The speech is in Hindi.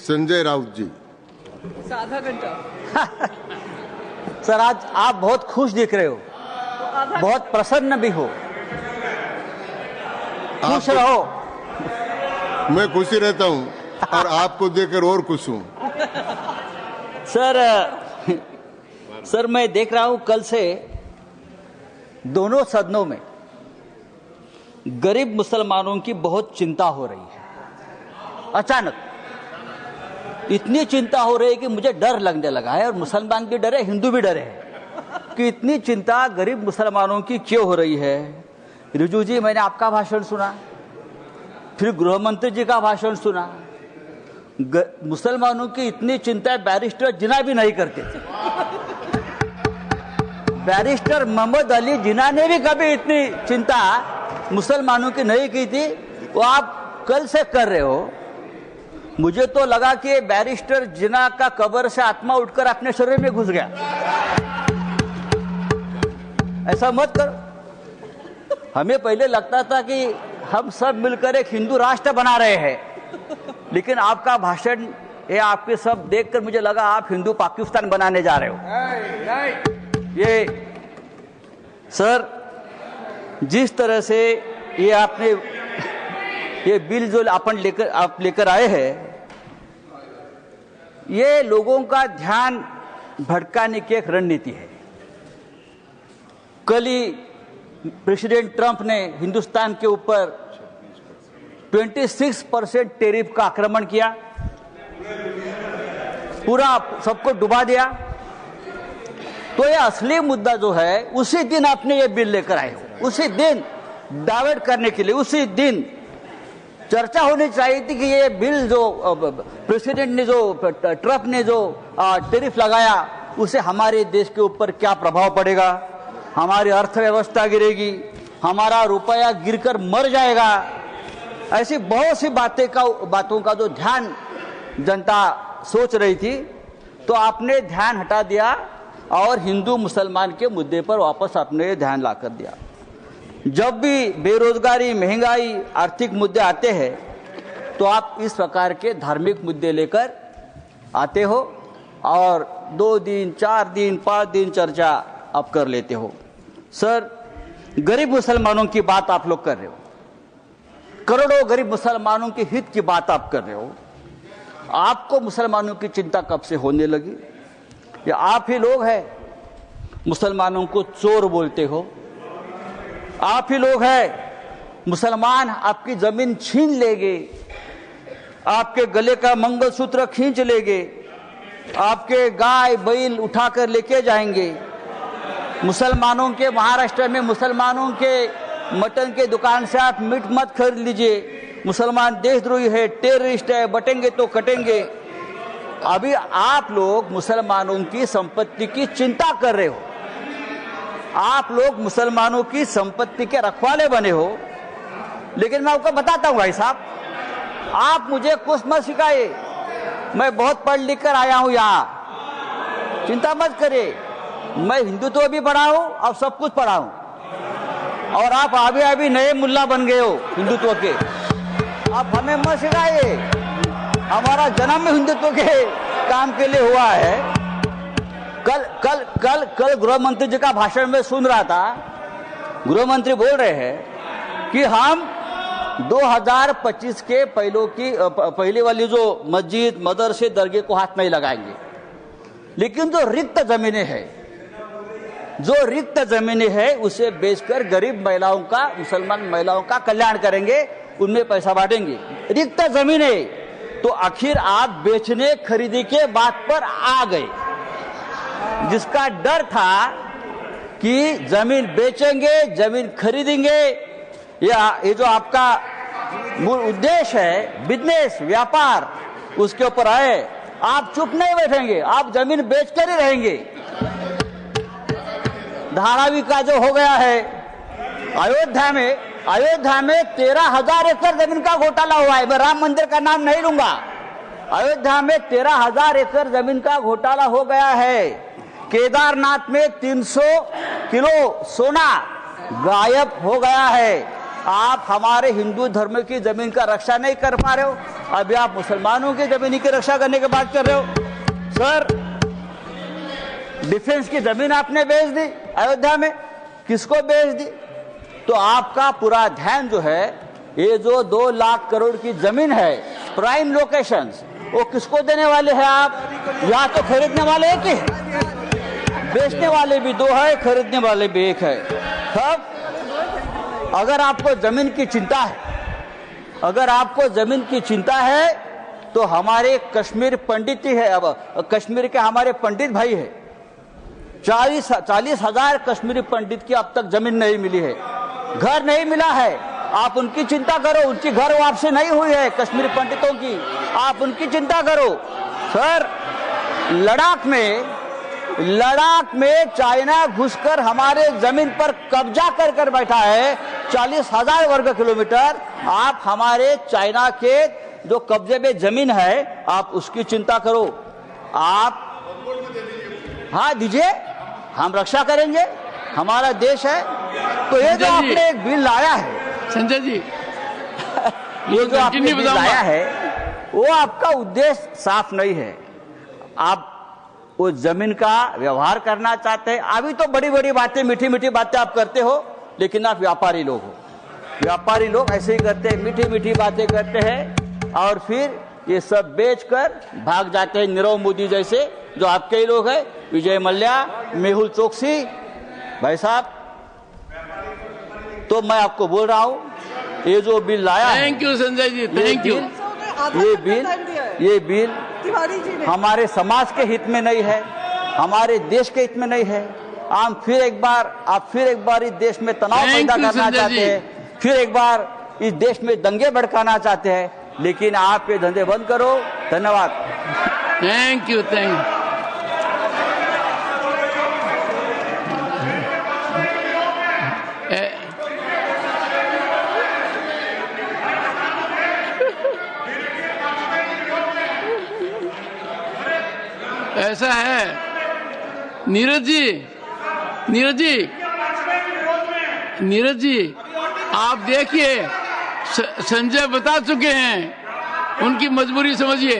संजय राउत जी। आधा घंटा। सर, आज आप बहुत खुश दिख रहे हो, बहुत प्रसन्न भी हो। खुश रहो। मैं खुशी रहता हूँ और आपको देखकर और खुश हूँ। सर मैं देख रहा हूं कल से दोनों सदनों में गरीब मुसलमानों की बहुत चिंता हो रही है। अचानक इतनी चिंता हो रही है कि मुझे डर लगने लगा है, और मुसलमान भी डरे, हिंदू भी डरे हैं कि इतनी चिंता गरीब मुसलमानों की क्यों हो रही है। रिजू जी, मैंने आपका भाषण सुना, फिर गृह मंत्री जी का भाषण सुना। मुसलमानों की इतनी चिंता बैरिस्टर जिन्ना भी नहीं करते थे। बैरिस्टर मोहम्मद अली जिन्ना ने भी कभी इतनी चिंता मुसलमानों की नहीं की थी, वो आप कल से कर रहे हो। मुझे तो लगा कि बैरिस्टर जिन्ना का कब्र से आत्मा उठकर अपने शरीर में घुस गया। ऐसा मत करो। हमें पहले लगता था कि हम सब मिलकर एक हिंदू राष्ट्र बना रहे हैं, लेकिन आपका भाषण, ये आपके सब देखकर मुझे लगा आप हिंदू पाकिस्तान बनाने जा रहे हो। ये सर, जिस तरह से ये आपने ये बिल जो आप लेकर आए हैं, ये लोगों का ध्यान भटकाने की एक रणनीति है। कल ही प्रेसिडेंट ट्रंप ने हिंदुस्तान के ऊपर 26% टैरिफ का आक्रमण किया, पूरा सबको डुबा दिया। तो ये असली मुद्दा जो है, उसी दिन आपने ये बिल लेकर आए हो, उसी दिन डाइवर्ट करने के लिए, उसी दिन चर्चा होनी चाहिए थी कि ये बिल जो प्रेसिडेंट ने, जो ट्रंप ने जो टैरिफ लगाया, उसे हमारे देश के ऊपर क्या प्रभाव पड़ेगा, हमारी अर्थव्यवस्था गिरेगी, हमारा रुपया गिरकर मर जाएगा। ऐसी बहुत सी बातों का जो ध्यान जनता सोच रही थी, तो आपने ध्यान हटा दिया और हिंदू मुसलमान के मुद्दे पर वापस आपने ध्यान ला कर दिया। जब भी बेरोजगारी, महंगाई, आर्थिक मुद्दे आते हैं, तो आप इस प्रकार के धार्मिक मुद्दे लेकर आते हो और 2 दिन, 4 दिन, 5 दिन चर्चा आप कर लेते हो। सर, गरीब मुसलमानों की बात आप लोग कर रहे हो, करोड़ों गरीब मुसलमानों के हित की बात आप कर रहे हो। आपको मुसलमानों की चिंता कब से होने लगी? या आप ही लोग हैं मुसलमानों को चोर बोलते हो? आप ही लोग हैं मुसलमान आपकी जमीन छीन लेंगे, आपके गले का मंगलसूत्र खींच लेंगे, आपके गाय बैल उठाकर लेके जाएंगे। मुसलमानों के, महाराष्ट्र में मुसलमानों के मटन के दुकान से आप मीट मत खरीद लीजिए, मुसलमान देशद्रोही है, टेररिस्ट है, बटेंगे तो कटेंगे। अभी आप लोग मुसलमानों की संपत्ति की चिंता कर रहे हो, आप लोग मुसलमानों की संपत्ति के रखवाले बने हो। लेकिन मैं आपको बताता हूं भाई साहब, आप मुझे कुछ मत सिखाइए, मैं बहुत पढ़ लिख कर आया हूं यहां, चिंता मत करिए। मैं हिंदुत्व भी पढ़ा हूं और सब कुछ पढ़ा हूं, और आप अभी नए मुल्ला बन गए हो हिंदुत्व के। आप हमें मत सिखाइए, हमारा जन्म हिंदुत्व के काम के लिए हुआ है। कल गृह मंत्री जी का भाषण में सुन रहा था, गृह मंत्री बोल रहे हैं कि हम 2025 के पहले वाली जो मस्जिद, मदरसे, दरगाह को हाथ नहीं लगाएंगे, लेकिन जो रिक्त जमीनें हैं उसे बेचकर गरीब महिलाओं का, मुसलमान महिलाओं का कल्याण करेंगे, उनमें पैसा बांटेंगे। रिक्त जमीनें तो आखिर आप बेचने खरीदी के बात पर आ गए, जिसका डर था कि जमीन बेचेंगे, जमीन खरीदेंगे, ये जो आपका मूल उद्देश्य है, बिजनेस, व्यापार, उसके ऊपर आए। आप चुप नहीं बैठेंगे, आप जमीन बेचकर ही रहेंगे। धारावी का जो हो गया है अयोध्या में 13,000 एकड़ जमीन का घोटाला हुआ है। मैं राम मंदिर का नाम नहीं लूंगा। अयोध्या में 13,000 एकड़ जमीन का घोटाला हो गया है। केदारनाथ में 300 किलो सोना गायब हो गया है। आप हमारे हिंदू धर्म की जमीन का रक्षा नहीं कर पा रहे हो, अभी आप मुसलमानों की जमीन की रक्षा करने की बात कर रहे हो। सर, डिफेंस की जमीन आपने बेच दी अयोध्या में, किसको बेच दी? तो आपका पूरा ध्यान जो है, ये जो 2 लाख करोड़ की जमीन है प्राइम लोकेशंस, वो किसको देने वाले हैं आप? या तो खरीदने वाले एक ही है, बेचने वाले भी 2 है, खरीदने वाले भी 1 है। तब अगर आपको जमीन की चिंता है, अगर आपको जमीन की चिंता है, तो हमारे कश्मीर पंडित ही है, अब कश्मीर के हमारे पंडित भाई है, 40,000 कश्मीरी पंडित की अब तक जमीन नहीं मिली है, घर नहीं मिला है। आप उनकी चिंता करो, उनकी घर वापसी नहीं हुई है कश्मीरी पंडितों की, आप उनकी चिंता करो। सर, लद्दाख में चाइना घुसकर हमारे जमीन पर कब्जा कर बैठा है, 40,000 वर्ग किलोमीटर। आप हमारे चाइना के जो कब्जे में जमीन है, आप उसकी चिंता करो। आप हाँ दीजिए, हम रक्षा करेंगे, हमारा देश है। तो ये जो आपने एक बिल लाया है संजय जी, ये जो आपने बिल लाया है, वो आपका उद्देश्य साफ नहीं है। आप वो जमीन का व्यवहार करना चाहते हैं। अभी तो बड़ी बड़ी बातें, मीठी मीठी बातें आप करते हो, लेकिन आप व्यापारी लोग हो। व्यापारी लोग ऐसे ही करते हैं, मीठी मीठी बातें करते हैं और फिर ये सब बेचकर भाग जाते हैं। नीरव मोदी जैसे जो आपके ही लोग हैं, विजय मल्ल्या, मेहुल चोकसी भाई साहब। तो मैं आपको बोल रहा हूं, ये जो बिल लाया है, thank you Sanjay ji, thank you. ये बिल हमारे समाज के हित में नहीं है, हमारे देश के हित में नहीं है। आप फिर एक बार इस देश में तनाव पैदा करना चाहते हैं, फिर एक बार इस देश में दंगे भड़काना चाहते हैं, लेकिन आप ये धंधे बंद करो। धन्यवाद। Thank you, thank you. ऐसा है नीरज जी, आप देखिए, संजय बता चुके हैं, उनकी मजबूरी समझिए।